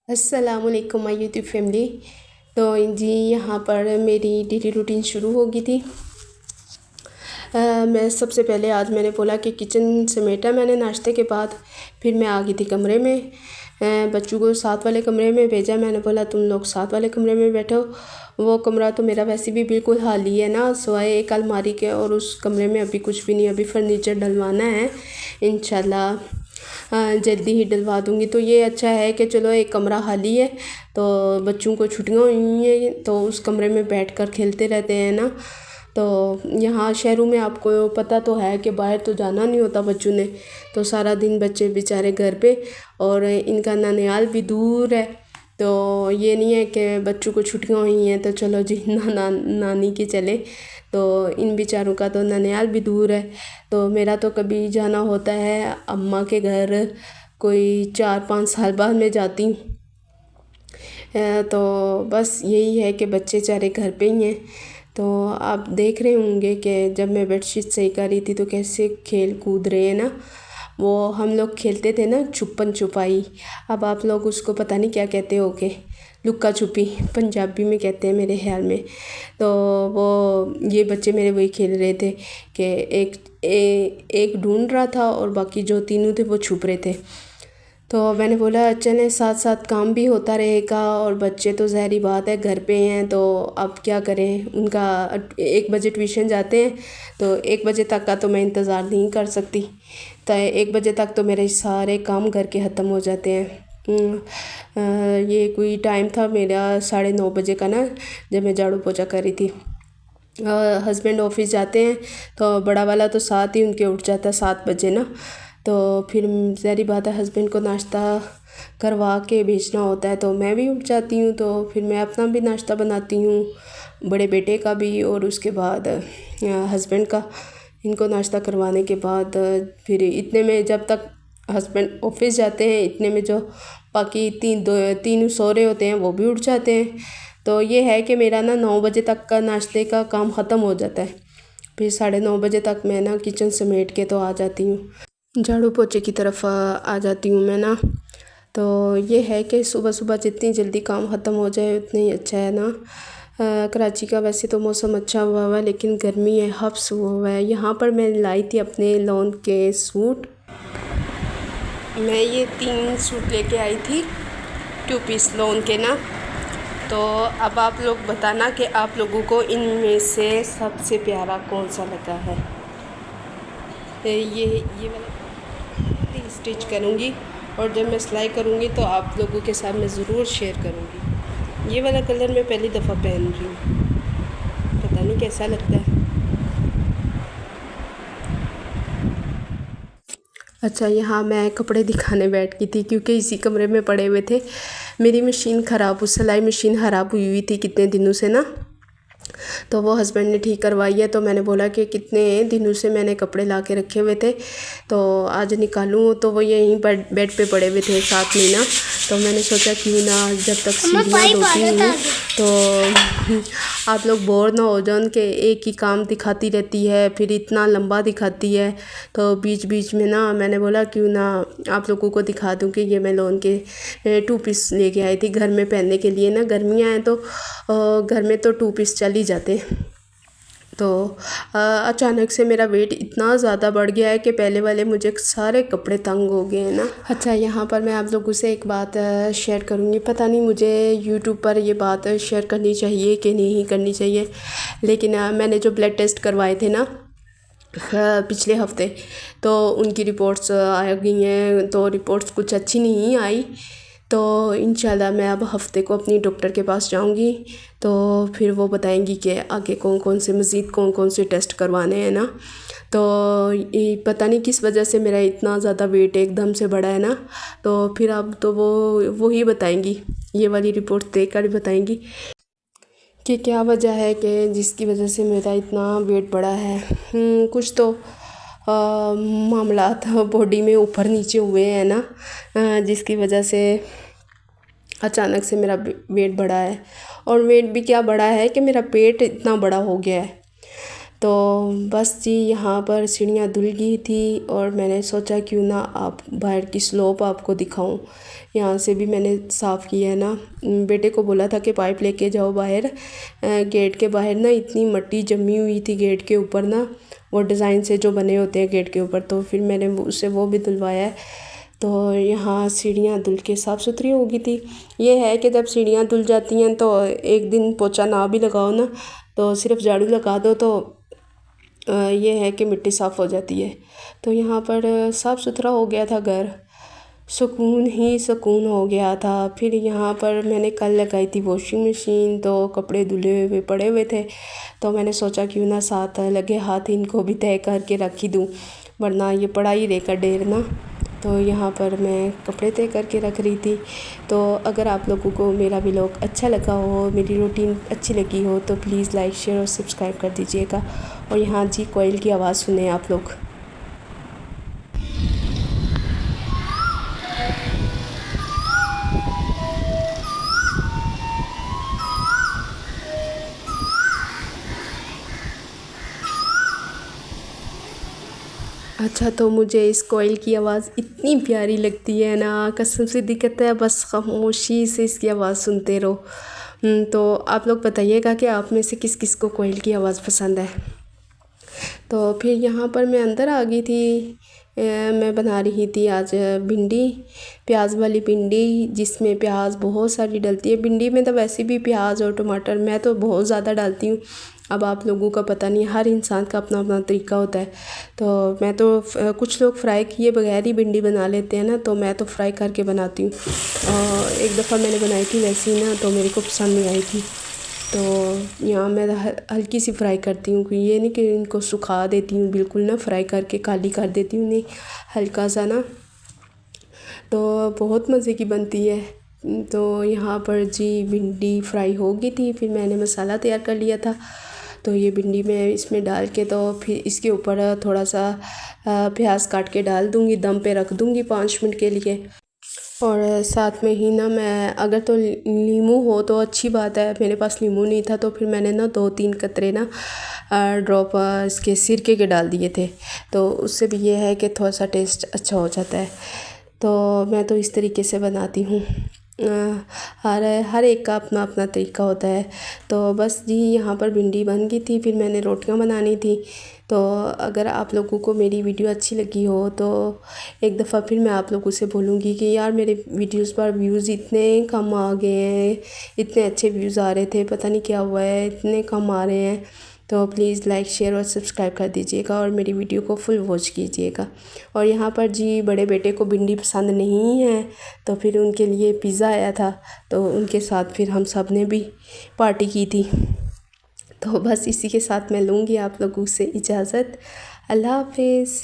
अस्सलामुअलैकुम my YouTube family. तो जी यहाँ पर मेरी डेली रूटीन शुरू हो गई थी। मैं सबसे पहले आज मैंने बोला कि किचन समेटा मैंने नाश्ते के बाद। फिर मैं आ गई थी कमरे में। बच्चों को साथ वाले कमरे में भेजा। मैंने बोला तुम लोग साथ वाले कमरे में बैठो। वो कमरा तो मेरा वैसे भी बिल्कुल खाली है ना, सिवाय एक अलमारी के, और उस कमरे में अभी कुछ भी नहीं। अभी फर्नीचर डलवाना है इंशाल्लाह, जल्दी ही डलवा दूँगी। तो ये अच्छा है कि चलो एक कमरा खाली है, तो बच्चों को छुट्टियाँ हुई हैं तो उस कमरे में बैठकर खेलते रहते हैं ना। तो यहाँ शहरों में आपको पता तो है कि बाहर तो जाना नहीं होता बच्चों ने, तो सारा दिन बच्चे बेचारे घर पे, और इनका ननिहाल भी दूर है। तो ये नहीं है कि बच्चों को छुट्टियाँ हुई हैं तो चलो जी नानी के चले। तो इन बेचारों का तो ननिहाल भी दूर है। तो मेरा तो कभी जाना होता है अम्मा के घर, कोई 4-5 साल बाद मैं जाती हूँ। तो बस यही है कि बच्चे चारे घर पे ही हैं। तो आप देख रहे होंगे कि जब मैं बेडशीट सही कर रही थी तो कैसे खेल कूद रहे हैं ना। वो हम लोग खेलते थे ना छुपन छुपाई। अब आप लोग उसको पता नहीं क्या कहते होगे, लुक्का छुपी पंजाबी में कहते हैं मेरे ख्याल में। तो वो ये बच्चे मेरे वही खेल रहे थे कि एक ढूंढ रहा था और बाकी जो तीनों थे वो छुप रहे थे। तो मैंने बोला चलें, साथ साथ काम भी होता रहेगा, और बच्चे तो ज़ाहिरी बात है घर पे हैं तो अब क्या करें। उनका 1 बजे ट्यूशन जाते हैं, तो 1 बजे तक का तो मैं इंतज़ार नहीं कर सकती। तो 1 बजे तक तो मेरे सारे काम घर के ख़त्म हो जाते हैं। ये कोई टाइम था मेरा 9:30 बजे का ना, जब मैं झाड़ू पोछा कर रही थी। हस्बैंड ऑफिस जाते हैं तो बड़ा वाला तो साथ ही उनके उठ जाता है 7 बजे ना। तो फिर ज़ाहिर बात है हस्बैंड को नाश्ता करवा के भेजना होता है, तो मैं भी उठ जाती हूँ। तो फिर मैं अपना भी नाश्ता बनाती हूँ, बड़े बेटे का भी, और उसके बाद हस्बैंड का। इनको नाश्ता करवाने के बाद फिर इतने में, जब तक हस्बैंड ऑफिस जाते हैं, इतने में जो बाकी तीन सो रहे होते हैं वो भी उठ जाते हैं। तो ये है कि मेरा ना 9 बजे तक का नाश्ते का काम ख़त्म हो जाता है। फिर 9:30 बजे तक मैं ना किचन समेट के तो आ जाती हूँ, झाड़ू पोछे की तरफ आ जाती हूँ मैं ना। तो ये है कि सुबह सुबह जितनी जल्दी काम ख़त्म हो जाए उतना ही अच्छा है ना। कराची का वैसे तो मौसम अच्छा हुआ है, लेकिन गर्मी है, हब्स हुआ है। यहाँ पर मैं लाई थी अपने लॉन के सूट। मैं ये 3 सूट लेके आई थी 2 पीस लॉन के ना। तो अब आप लोग बताना कि आप लोगों को इनमें से सबसे प्यारा कौन सा लगा है। ये वाला स्टिच करूँगी, और जब मैं सिलाई करूँगी तो आप लोगों के साथ मैं ज़रूर शेयर करूँगी। ये वाला कलर मैं पहली दफ़ा पहन रही हूँ, पता नहीं कैसा लगता है। अच्छा, यहाँ मैं कपड़े दिखाने बैठ गई थी क्योंकि इसी कमरे में पड़े हुए थे। मेरी मशीन ख़राब, सिलाई मशीन ख़राब हुई थी कितने दिनों से ना। तो वो हस्बैंड ने ठीक करवाई है। तो मैंने बोला कि कितने दिनों से मैंने कपड़े ला के रखे हुए थे तो आज निकालूँ, तो वो यहीं बेड पे पड़े हुए थे साथ में ना। तो मैंने सोचा क्यों ना, जब तक सीढ़ियाँ धोती हूँ तो आप लोग बोर ना हो जाओ कि एक ही काम दिखाती रहती है, फिर इतना लंबा दिखाती है। तो बीच बीच में ना मैंने बोला क्यों ना आप लोगों को दिखा दूँ कि ये मैं लॉन के 2 पीस लेके आई थी घर में पहनने के लिए ना। गर्मियाँ हैं तो घर में तो 2 पीस चल ही जाते हैं। तो अचानक से मेरा वेट इतना ज़्यादा बढ़ गया है कि पहले वाले मुझे सारे कपड़े तंग हो गए हैं ना। अच्छा, यहाँ पर मैं आप लोगों से एक बात शेयर करूँगी। पता नहीं मुझे यूट्यूब पर ये बात शेयर करनी चाहिए कि नहीं करनी चाहिए, लेकिन मैंने जो ब्लड टेस्ट करवाए थे ना पिछले हफ्ते, तो उनकी रिपोर्ट्स आ गई हैं। तो रिपोर्ट्स कुछ अच्छी नहीं आई। तो इंशाल्लाह मैं अब हफ़्ते को अपनी डॉक्टर के पास जाऊंगी, तो फिर वो बताएंगी कि आगे कौन कौन से मज़ीद कौन कौन से टेस्ट करवाने हैं ना। तो ये पता नहीं किस वजह से मेरा इतना ज़्यादा वेट एकदम से बढ़ा है ना। तो फिर अब तो वो ही बताएंगी, ये वाली रिपोर्ट देख कर ही बताएंगी कि क्या वजह है कि जिसकी वजह से मेरा इतना वेट बढ़ा है। कुछ तो मामलात बॉडी में ऊपर नीचे हुए हैं ना, जिसकी वजह से अचानक से मेरा वेट बढ़ा है। और वेट भी क्या बढ़ा है कि मेरा पेट इतना बड़ा हो गया है। तो बस जी यहाँ पर सीढ़ियाँ धुल गई थी और मैंने सोचा क्यों ना आप बाहर की स्लोप आपको दिखाऊं। यहाँ से भी मैंने साफ़ किया है ना। बेटे को बोला था कि पाइप लेके जाओ बाहर। गेट के बाहर ना इतनी मिट्टी जमी हुई थी गेट के ऊपर ना, वो डिज़ाइन से जो बने होते हैं गेट के ऊपर, तो फिर मैंने उससे वो भी धुलवाया है। तो यहाँ सीढ़ियाँ धुल के साफ़ सुथरी हो गई थी। ये है कि जब सीढ़ियाँ धुल जाती हैं तो एक दिन पोछा ना भी लगाओ ना, तो सिर्फ झाड़ू लगा दो तो ये है कि मिट्टी साफ़ हो जाती है। तो यहाँ पर साफ़ सुथरा हो गया था घर, सुकून ही सुकून हो गया था। फिर यहाँ पर मैंने कल लगाई थी वॉशिंग मशीन, तो कपड़े धुले हुए पड़े हुए थे, तो मैंने सोचा क्यों ना साथ लगे हाथ इनको भी तय करके रख ही दूँ, वरना ये पड़ा ही रहेगा ढेर ना। तो यहाँ पर मैं कपड़े तय करके रख रही थी। तो अगर आप लोगों को मेरा व्लॉग अच्छा लगा हो, मेरी रूटीन अच्छी लगी हो, तो प्लीज़ लाइक शेयर और सब्सक्राइब कर दीजिएगा। और यहाँ जी कोयल की आवाज़ सुने आप लोग। अच्छा, तो मुझे इस कोयल की आवाज़ इतनी प्यारी लगती है ना, कसम से दिल करता है बस खामोशी से इसकी आवाज़ सुनते रहो। तो आप लोग बताइएगा कि आप में से किस किस को कोयल की आवाज़ पसंद है। तो फिर यहाँ पर मैं अंदर आ गई थी। मैं बना रही थी आज भिंडी, प्याज वाली भिंडी, जिसमें प्याज बहुत सारी डलती है। भिंडी में तो वैसे भी प्याज और टमाटर मैं तो बहुत ज़्यादा डालती हूँ। अब आप लोगों का पता नहीं, हर इंसान का अपना अपना तरीका होता है। तो मैं तो कुछ लोग फ्राई किए बगैर ही भिंडी बना लेते हैं ना, तो मैं तो फ्राई करके बनाती हूँ। एक दफ़ा मैंने बनाई थी वैसी ना, तो मेरे को पसंद नहीं आई थी। तो यहाँ मैं हल्की सी फ्राई करती हूँ, ये नहीं कि इनको सुखा देती हूँ बिल्कुल ना, फ्राई करके काली कर देती हूँ, नहीं, हल्का सा ना, तो बहुत मज़े की बनती है। तो यहाँ पर जी भिंडी फ्राई हो गई थी, फिर मैंने मसाला तैयार कर लिया था। तो ये भिंडी मैं इसमें डाल के, तो फिर इसके ऊपर थोड़ा सा प्याज काट के डाल दूँगी, दम पे रख दूँगी 5 मिनट के लिए। और साथ में ही ना मैं, अगर तो नींबू हो तो अच्छी बात है, मेरे पास नींबू नहीं था, तो फिर मैंने ना 2-3 कतरे ना ड्रॉप इसके सिरके के डाल दिए थे। तो उससे भी ये है कि थोड़ा सा टेस्ट अच्छा हो जाता है। तो मैं तो इस तरीके से बनाती हूँ। हर एक का अपना अपना तरीका होता है। तो बस जी यहाँ पर भिंडी बन गई थी, फिर मैंने रोटियां बनानी थी। तो अगर आप लोगों को मेरी वीडियो अच्छी लगी हो, तो एक दफ़ा फिर मैं आप लोगों से बोलूँगी कि यार मेरे वीडियोस पर व्यूज़ इतने कम आ गए हैं, इतने अच्छे व्यूज़ आ रहे थे, पता नहीं क्या हुआ है, इतने कम आ रहे हैं। तो प्लीज़ लाइक शेयर और सब्सक्राइब कर दीजिएगा और मेरी वीडियो को फुल वॉच कीजिएगा। और यहाँ पर जी बड़े बेटे को भिंडी पसंद नहीं है, तो फिर उनके लिए पिज़्ज़ा आया था, तो उनके साथ फिर हम सब ने भी पार्टी की थी। तो बस इसी के साथ मैं लूँगी आप लोगों से इजाज़त। अल्लाह हाफिज़।